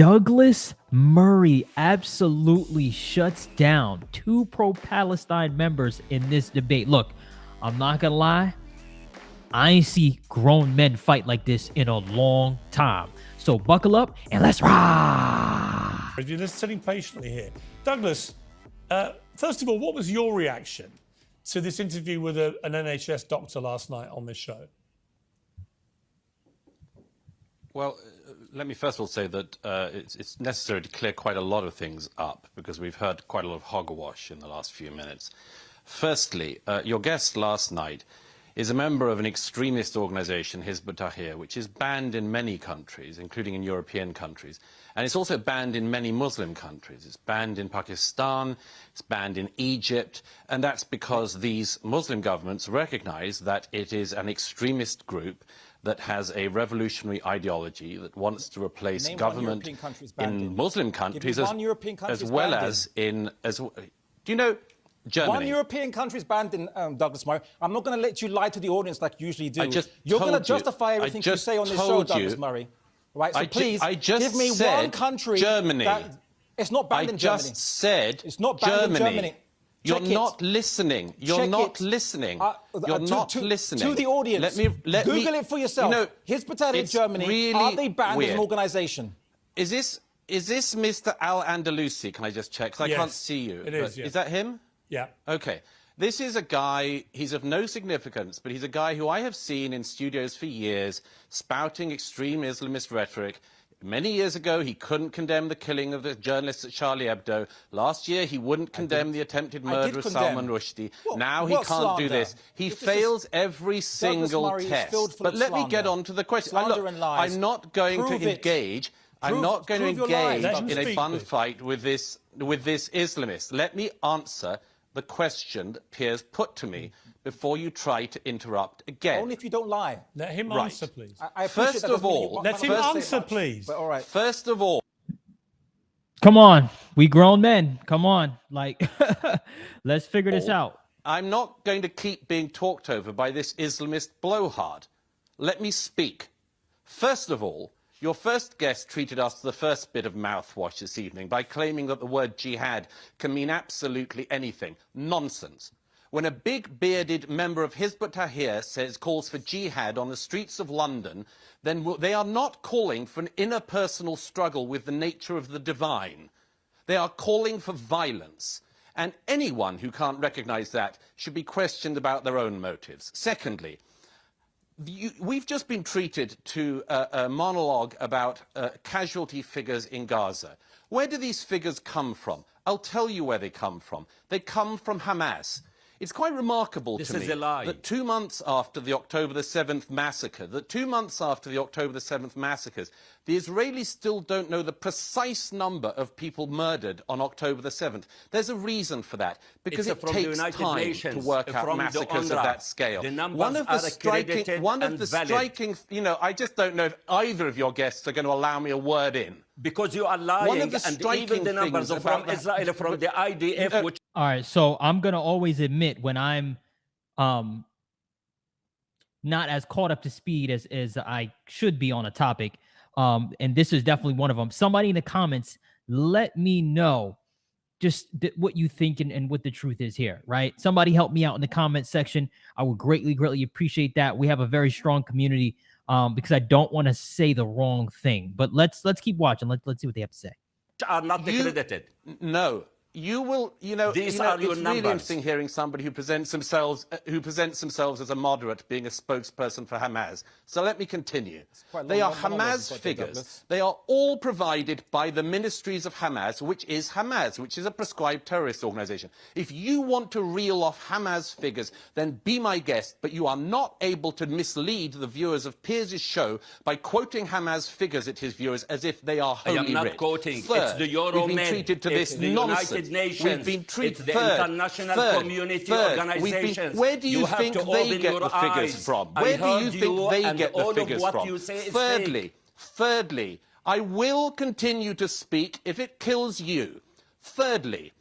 Douglas Murray absolutely shuts down two pro-Palestine members in this debate. Look, I'm not gonna lie, I ain't see grown men fight like this in a long time. So buckle up and let's ride. If you're just sitting patiently here. Douglas, first of all, what was your reaction to this interview with an NHS doctor last night on this show? Well, let me first of all say that it's necessary to clear quite a lot of things up because we've heard quite a lot of hogwash in the last few minutes. Firstly, your guest last night is a member of an extremist organization, Hizb ut-Tahrir, which is banned in many countries, including in European countries. And it's also banned in many Muslim countries. It's banned in Pakistan, it's banned in Egypt, and that's because these Muslim governments recognize that it is an extremist group that has a revolutionary ideology that wants to replace government in Muslim countries as well as in... do you know... Germany. One European country is banned in Douglas Murray. I'm not going to let you lie to the audience like you usually do. You're going to justify everything you say on this show, Douglas Murray. Right? So please, give me one country. Germany. It's not banned in Germany. I just said it's not banned in Germany. You're not listening. You're not listening. You're not listening. To the audience. Google it for yourself. You know, Hizb ut-Tahrir in Germany, really are they banned as an organization? Is this Mr. Al-Andalusi? Can I just check? Because I can't see you. It is, Is that him? Yeah. Okay. This is a guy, he's of no significance, but he's a guy who I have seen in studios for years spouting extreme Islamist rhetoric. Many years ago, he couldn't condemn the killing of the journalists at Charlie Hebdo. Last year, he wouldn't condemn the attempted murder of Salman Rushdie. Now he can't do this. He fails every single test. But let me get on to the question. I'm not going to engage. I'm not going to engage in a fun fight with this Islamist. Let me answer the question that Piers put to me before you try to interrupt again. Only if you don't lie. Let him answer, please. First of all, let him answer, please. But all right. First of all, come on, we grown men. Come on, like, let's figure this out. I'm not going to keep being talked over by this Islamist blowhard. Let me speak. First of all, your first guest treated us to the first bit of mouthwash this evening by claiming that the word jihad can mean absolutely anything. Nonsense. When a big bearded member of Hizb ut-Tahrir calls for jihad on the streets of London, then they are not calling for an interpersonal struggle with the nature of the divine. They are calling for violence. And anyone who can't recognize that should be questioned about their own motives. Secondly, we've just been treated to a monologue about casualty figures in Gaza. Where do these figures come from? I'll tell you where they come from. They come from Hamas. It's quite remarkable to me that 2 months after the October the 7th massacre, the Israelis still don't know the precise number of people murdered on October the 7th. There's a reason for that, because it takes time to work out massacres of that scale. One of the striking, you know, I just don't know if either of your guests are going to allow me a word in. Because you are lying, and even the numbers from Israel, from the IDF, which... All right, so I'm going to always admit when I'm not as caught up to speed as I should be on a topic, and this is definitely one of them. Somebody in the comments, let me know just what you think and what the truth is here, right? Somebody help me out in the comment section. I would greatly appreciate that. We have a very strong community because I don't want to say the wrong thing. But let's keep watching. Let's see what they have to say. Are not accredited. No. You will, it's really interesting hearing somebody who presents themselves as a moderate being a spokesperson for Hamas. So let me continue. They are Hamas figures. They are all provided by the ministries of Hamas, which is a prescribed terrorist organization. If you want to reel off Hamas figures, then be my guest, but you are not able to mislead the viewers of Piers' show by quoting Hamas figures at his viewers as if they are holy writ. I am not quoting. Third, it's the Euromed. We've been treated to this nonsense. Nations, we've been treated it's the international community organizations. Where do you think they get the figures from? Where do you think they get the figures from? Thirdly, I will continue to speak if it kills you. Thirdly,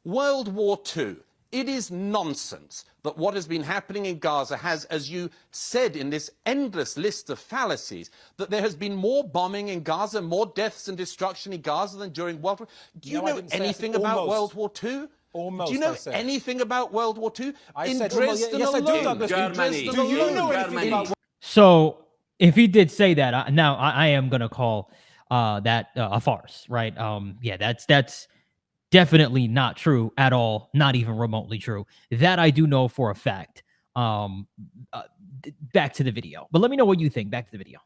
World War II. It is nonsense that what has been happening in Gaza has, as you said in this endless list of fallacies, that there has been more bombing in Gaza, more deaths and destruction in Gaza than during World War II. Do you know anything about World War II? Almost, do you know anything about World War II? I said Dresden alone. Yes, I do, Germany. Do you know anything about? So if he did say that, I am gonna call that a farce, right? Yeah, that's definitely not true at all, not even remotely true. That I do know for a fact. Back to the video, but let me know what you think. Back to the video.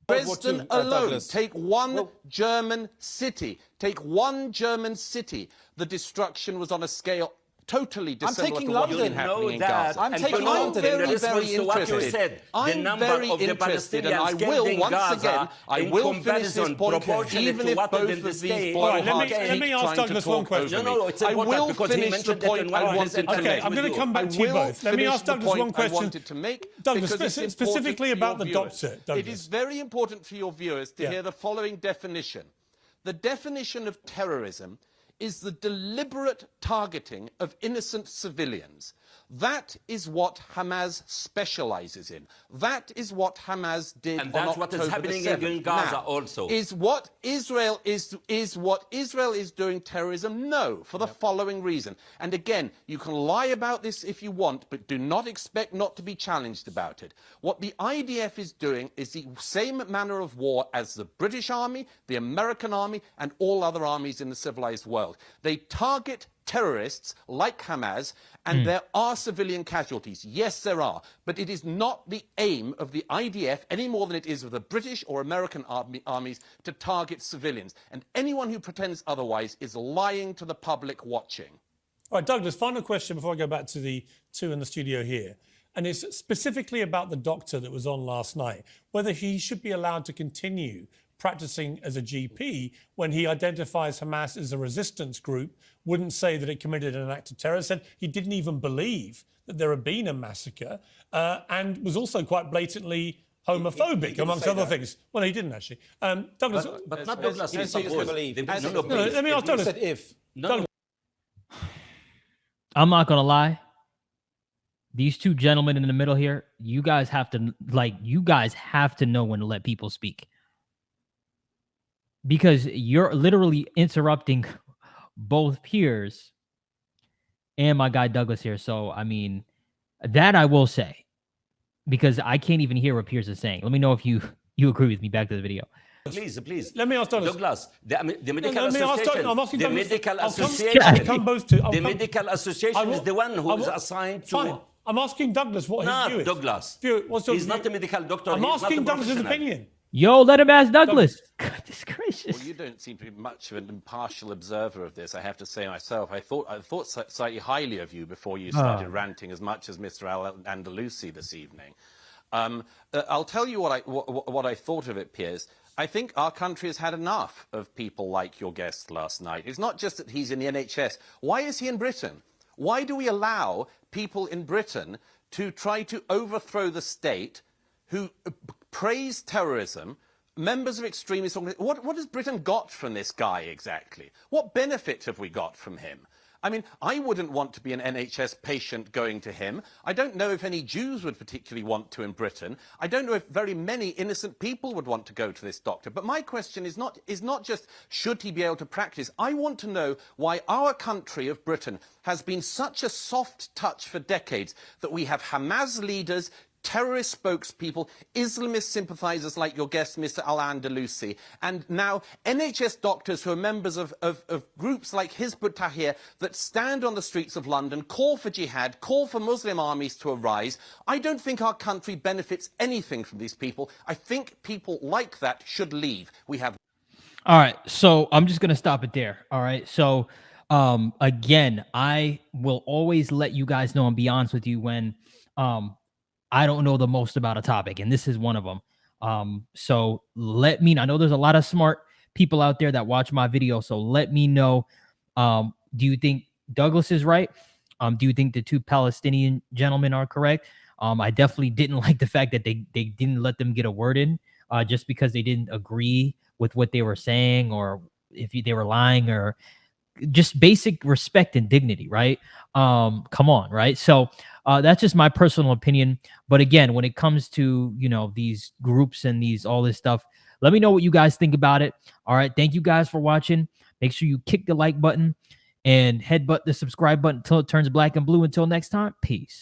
Dresden alone, take one German city. Take one German city. The destruction was on a scale totally dissimilar to what's been happening in Gaza. I'm taking London. Very, very interested. I'm very interested, and I will, once again, I will finish this point, even if both of these blowhards keep trying to talk over me. I will finish the point I wanted to make. I'm going to come back to you both. Let me ask Douglas one question. Douglas, specifically about the doctor. It is very important for your viewers to hear the following definition. The definition of terrorism is the deliberate targeting of innocent civilians. That is what Hamas specializes in. That is what Hamas did on October 7th. And that's what is happening in Gaza also. Is what Israel is doing terrorism? No, for the following reason. And again, you can lie about this if you want, but do not expect not to be challenged about it. What the IDF is doing is the same manner of war as the British Army, the American Army, and all other armies in the civilized world. They target terrorists like Hamas, and there are civilian casualties. Yes, there are. But it is not the aim of the IDF any more than it is of the British or American armies to target civilians. And anyone who pretends otherwise is lying to the public watching. All right, Douglas, final question before I go back to the two in the studio here. And it's specifically about the doctor that was on last night, whether he should be allowed to continue practicing as a GP when he identifies Hamas as a resistance group, wouldn't say that it committed an act of terror, said he didn't even believe that there had been a massacre, and was also quite blatantly homophobic, amongst other things. Well, he didn't actually. Douglas, but not Douglas. He didn't believe. Let me ask Douglas. He said if. I'm not gonna lie. These two gentlemen in the middle here, you guys have to know when to let people speak. Because you're literally interrupting both Piers and my guy Douglas here. So, I mean, that I will say, because I can't even hear what Piers is saying. Let me know if you agree with me. Back to the video. Please. Let me ask Douglas. The medical association is the one who is assigned to... Fine. I'm asking Douglas what his view is. Douglas. He's not a medical doctor. I'm asking Douglas's opinion. Yo, let him ask Douglas. Goodness gracious. Well, you don't seem to be much of an impartial observer of this, I have to say myself. I thought slightly highly of you before you started ranting as much as Mr. Al-Andalusi this evening. I'll tell you what I thought of it, Piers. I think our country has had enough of people like your guest last night. It's not just that he's in the NHS. Why is he in Britain? Why do we allow people in Britain to try to overthrow the state who praise terrorism, members of extremist organizations? What has Britain got from this guy exactly? What benefit have we got from him? I mean, I wouldn't want to be an NHS patient going to him. I don't know if any Jews would particularly want to in Britain. I don't know if very many innocent people would want to go to this doctor. But my question is not just should he be able to practice. I want to know why our country of Britain has been such a soft touch for decades that we have Hamas leaders, terrorist spokespeople, Islamist sympathizers like your guest, Mr. Al-Andalusi, and now NHS doctors who are members of groups like Hizb ut-Tahrir that stand on the streets of London, call for jihad, call for Muslim armies to arise. I don't think our country benefits anything from these people. I think people like that should leave. We have... All right, so I'm just going to stop it there. All right, so again, I will always let you guys know and be honest with you when... I don't know the most about a topic, and this is one of them. So let me know. I know there's a lot of smart people out there that watch my video, so let me know. Do you think Douglas is right? Do you think the two Palestinian gentlemen are correct? I definitely didn't like the fact that they didn't let them get a word in just because they didn't agree with what they were saying, or if they were lying, or just basic respect and dignity, right? Come on, right? So that's just my personal opinion. But again, when it comes to, you know, these groups and all this stuff, let me know what you guys think about it. All right. Thank you guys for watching. Make sure you kick the like button and headbutt the subscribe button until it turns black and blue. Until next time, peace.